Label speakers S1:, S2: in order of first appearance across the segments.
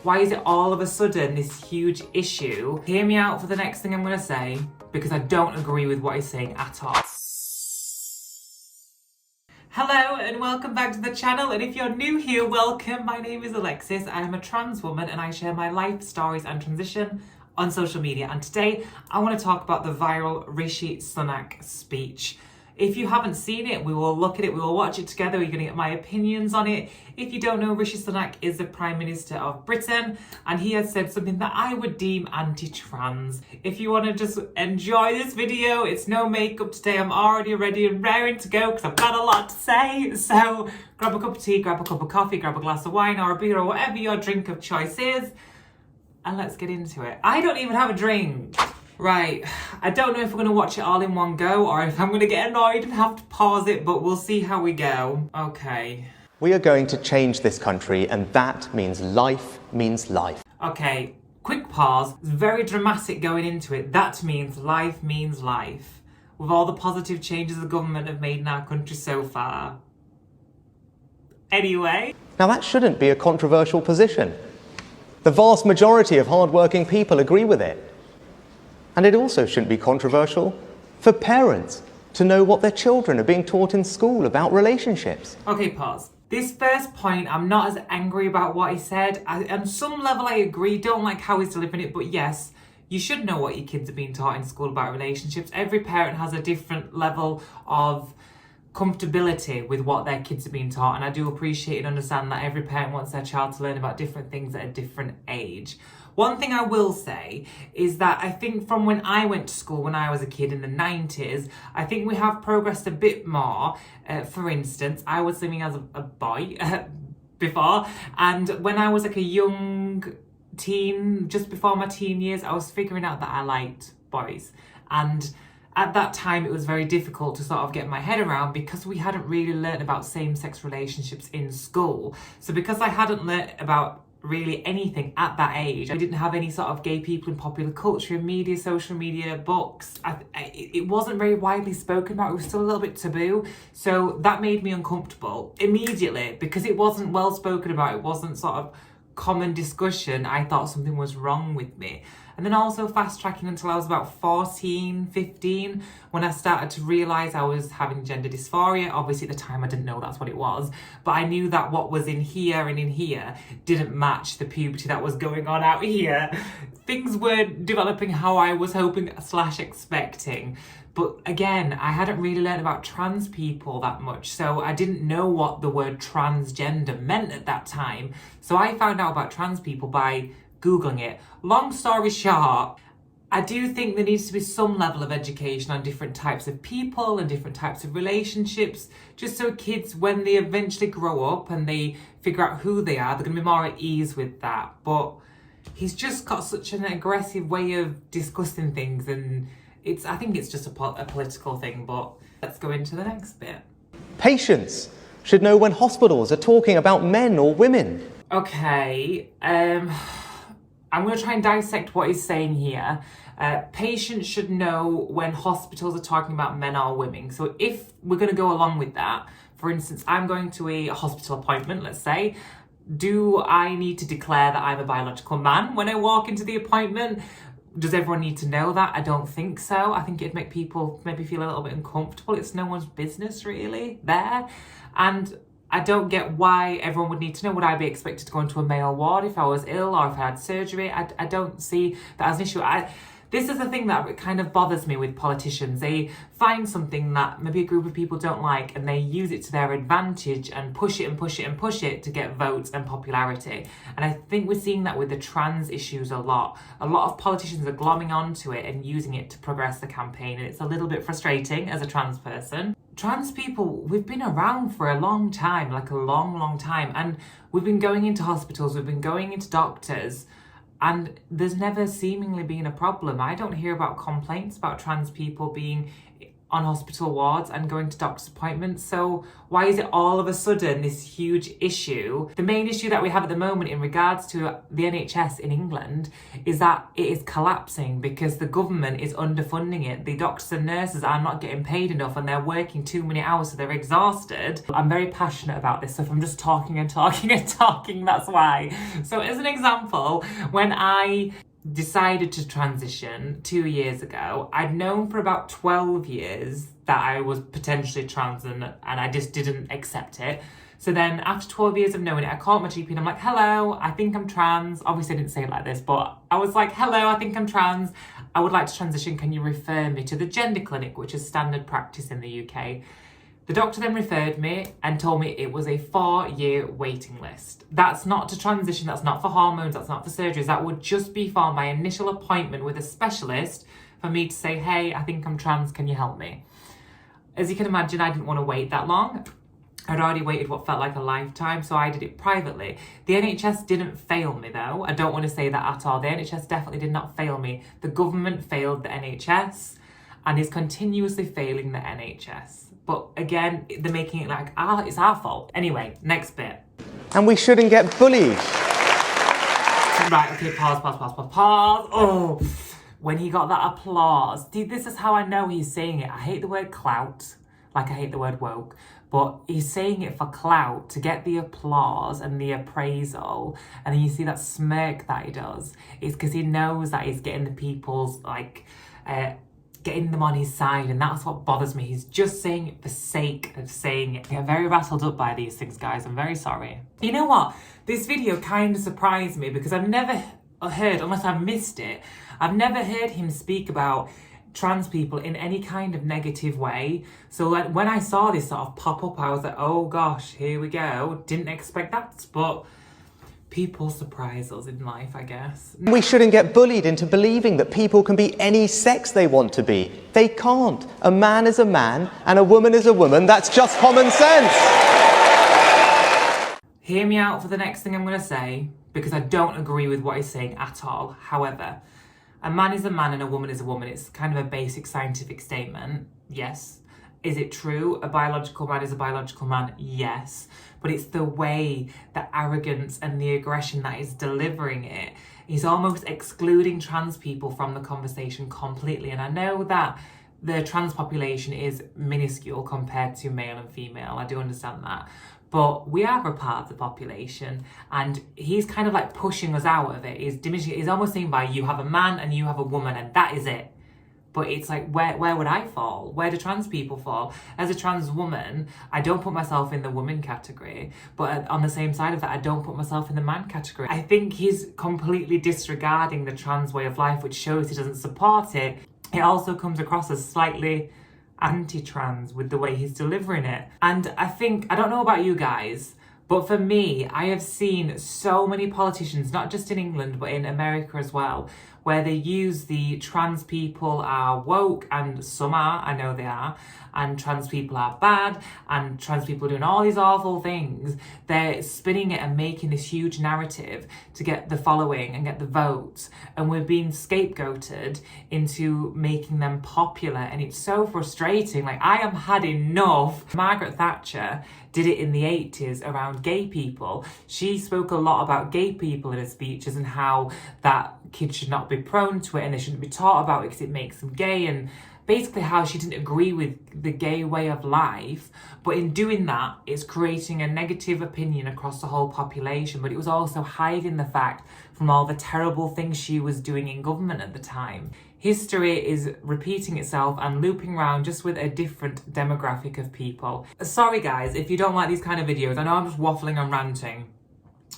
S1: Why is it all of a sudden this huge issue? Hear me out for the next thing I'm gonna say, because I don't agree with what he's saying at all. Hello and welcome back to the channel, and if you're new here, welcome. My name is Alexis. I am a trans woman and I share my life stories and transition on social media, and today I want to talk about the viral Rishi Sunak speech. If you haven't seen it, we will look at it, we will watch it together, you're going to get my opinions on it. If you don't know, Rishi Sunak is the Prime Minister of Britain, and he has said something that I would deem anti-trans. If you want to just enjoy this video, it's no makeup today, I'm already ready and raring to go because I've got a lot to say. So grab a cup of tea, grab a cup of coffee, grab a glass of wine or a beer or whatever your drink of choice is, and let's get into it. I don't even have a drink. Right, I don't know if we're going to watch it all in one go or if I'm going to get annoyed and have to pause it, but we'll see how we go. Okay.
S2: We are going to change this country, and that means life means life.
S1: Okay, quick pause. It's very dramatic going into it. That means life means life. With all the positive changes the government have made in our country so far. Anyway.
S2: Now that shouldn't be a controversial position. The vast majority of hard-working people agree with it. And it also shouldn't be controversial for parents to know what their children are being taught in school about relationships.
S1: Okay, pause. This first point, I'm not as angry about what he said. On some level, I agree. Don't like how he's delivering it, but yes, you should know what your kids are being taught in school about relationships. Every parent has a different level of comfortability with what their kids are being taught, and I do appreciate and understand that every parent wants their child to learn about different things at a different age. One thing I will say is that I think from when I went to school when I was a kid in the 90s, I think we have progressed a bit more. For instance, I was living as a boy before, and when I was like a young teen, just before my teen years, I was figuring out that I liked boys. And at that time, it was very difficult to sort of get my head around because we hadn't really learnt about same-sex relationships in school. So because I hadn't learnt about really anything at that age, I didn't have any sort of gay people in popular culture, media, social media, books. It wasn't very widely spoken about. It was still a little bit taboo. So that made me uncomfortable immediately because it wasn't well spoken about. It wasn't sort of common discussion. I thought something was wrong with me. And then also fast tracking until I was about 14, 15, when I started to realise I was having gender dysphoria. Obviously at the time I didn't know that's what it was, but I knew that what was in here and in here didn't match the puberty that was going on out here. Things weren't developing how I was hoping / expecting. But again, I hadn't really learned about trans people that much, so I didn't know what the word transgender meant at that time. So I found out about trans people by Googling it. Long story short, I do think there needs to be some level of education on different types of people and different types of relationships, just so kids, when they eventually grow up and they figure out who they are, they're going to be more at ease with that. But he's just got such an aggressive way of discussing things, and I think it's just a political thing, but let's go into the next bit.
S2: Patients should know when hospitals are talking about men or women.
S1: Okay, I'm going to try and dissect what he's saying here. Patients should know when hospitals are talking about men or women. So if we're going to go along with that, for instance, I'm going to a hospital appointment, let's say. Do I need to declare that I'm a biological man when I walk into the appointment? Does everyone need to know that? I don't think so. I think it'd make people maybe feel a little bit uncomfortable. It's no one's business really there. And I don't get why everyone would need to know. Would I be expected to go into a male ward if I was ill or if I had surgery? I don't see that as an issue. This is the thing that kind of bothers me with politicians. They find something that maybe a group of people don't like and they use it to their advantage and push it and push it and push it to get votes and popularity. And I think we're seeing that with the trans issues a lot. A lot of politicians are glomming onto it and using it to progress the campaign, and it's a little bit frustrating as a trans person. Trans people, we've been around for a long time, like a long, long time. And we've been going into hospitals, we've been going into doctors, and there's never seemingly been a problem. I don't hear about complaints about trans people being on hospital wards and going to doctor's appointments. So why is it all of a sudden this huge issue? The main issue that we have at the moment in regards to the NHS in England is that it is collapsing because the government is underfunding it. The doctors and nurses are not getting paid enough and they're working too many hours, so they're exhausted. I'm very passionate about this, so if I'm just talking and talking and talking, that's why. So as an example, when I decided to transition 2 years ago, I'd known for about 12 years that I was potentially trans and I just didn't accept it. So then after 12 years of knowing it, I called my GP and I'm like, hello, I think I'm trans. Obviously I didn't say it like this, but I was like, hello, I think I'm trans. I would like to transition. Can you refer me to the gender clinic, which is standard practice in the UK? The doctor then referred me and told me it was a 4-year waiting list. That's not to transition, that's not for hormones, that's not for surgeries. That would just be for my initial appointment with a specialist for me to say, hey, I think I'm trans, can you help me? As you can imagine, I didn't want to wait that long. I'd already waited what felt like a lifetime, so I did it privately. The NHS didn't fail me though. I don't want to say that at all. The NHS definitely did not fail me. The government failed the NHS and is continuously failing the NHS. But again, they're making it like, it's our fault. Anyway, next bit.
S2: And we shouldn't get bullied.
S1: Right, okay, pause. Oh, when he got that applause. See, this is how I know he's saying it. I hate the word clout, like I hate the word woke. But he's saying it for clout, to get the applause and the appraisal. And then you see that smirk that he does. It's because he knows that he's getting the people's, getting them on his side, and that's what bothers me. He's just saying it for sake of saying it. I get very rattled up by these things, guys. I'm very sorry. You know what? This video kind of surprised me because I've never heard, unless I've missed it, I've never heard him speak about trans people in any kind of negative way. So like when I saw this sort of pop up, I was like, oh gosh, here we go. Didn't expect that, but people surprise us in life, I guess.
S2: We shouldn't get bullied into believing that people can be any sex they want to be. They can't. A man is a man and a woman is a woman. That's just common sense.
S1: Hear me out for the next thing I'm going to say, because I don't agree with what he's saying at all. However, a man is a man and a woman is a woman. It's kind of a basic scientific statement. Yes. Is it true? A biological man is a biological man? Yes. But it's the way, the arrogance and the aggression that is delivering it. He's almost excluding trans people from the conversation completely. And I know that the trans population is minuscule compared to male and female. I do understand that. But we are a part of the population, and he's kind of like pushing us out of it. He's diminishing it. He's almost saying by you have a man and you have a woman and that is it. But it's like, where would I fall? Where do trans people fall? As a trans woman, I don't put myself in the woman category. But on the same side of that, I don't put myself in the man category. I think he's completely disregarding the trans way of life, which shows he doesn't support it. It also comes across as slightly anti-trans with the way he's delivering it. And I don't know about you guys, but for me, I have seen so many politicians, not just in England, but in America as well, where they use the trans people are woke, and some are, I know they are, and trans people are bad, and trans people are doing all these awful things. They're spinning it and making this huge narrative to get the following and get the votes, and we're being scapegoated into making them popular, and it's so frustrating. Like, I have had enough. Margaret Thatcher did it in the 80s around gay people. She spoke a lot about gay people in her speeches and how that kids should not be prone to it and they shouldn't be taught about it because it makes them gay, and basically how she didn't agree with the gay way of life. But in doing that, it's creating a negative opinion across the whole population, but it was also hiding the fact from all the terrible things she was doing in government at the time. History is repeating itself and looping around, just with a different demographic of people. Sorry guys, if you don't like these kind of videos, I know I'm just waffling and ranting,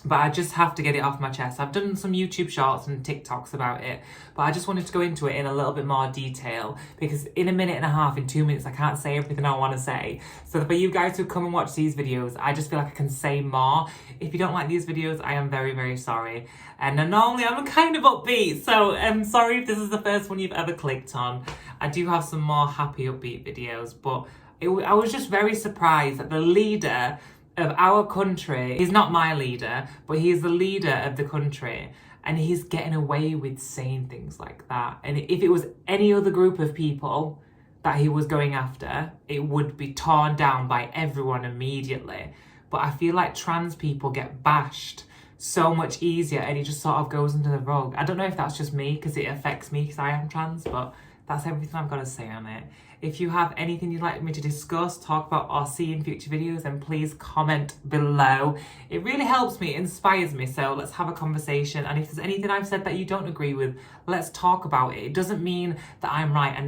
S1: but I just have to get it off my chest. I've done some YouTube shorts and TikToks about it, but I just wanted to go into it in a little bit more detail, because in a minute and a half, in 2 minutes, I can't say everything I want to say. So for you guys who come and watch these videos, I just feel like I can say more. If you don't like these videos, I am very, very sorry. And normally I'm kind of upbeat, so I'm sorry if this is the first one you've ever clicked on. I do have some more happy, upbeat videos, but I was just very surprised that the leader of our country, he's not my leader, but he's the leader of the country, and he's getting away with saying things like that. And if it was any other group of people, that he was going after, it would be torn down by everyone immediately. But I feel like trans people get bashed so much easier and it just sort of goes under the rug. I don't know if that's just me because it affects me because I am trans, but that's everything I've got to say on it. If you have anything you'd like me to discuss, talk about, or see in future videos, then please comment below. It really helps me, it inspires me, so let's have a conversation. And if there's anything I've said that you don't agree with, let's talk about it. It doesn't mean that I'm right. I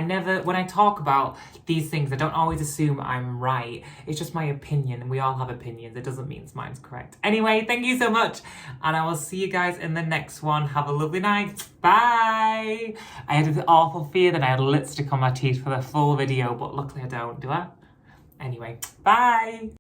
S1: never, when I talk about these things, I don't always assume I'm right. It's just my opinion, and we all have opinions. It doesn't mean mine's correct. Anyway, thank you so much, and I will see you guys in the next one. Have a lovely night. Bye. I had an awful fear that I had lipstick on my teeth for the full video, but luckily I don't, do I? Anyway, bye.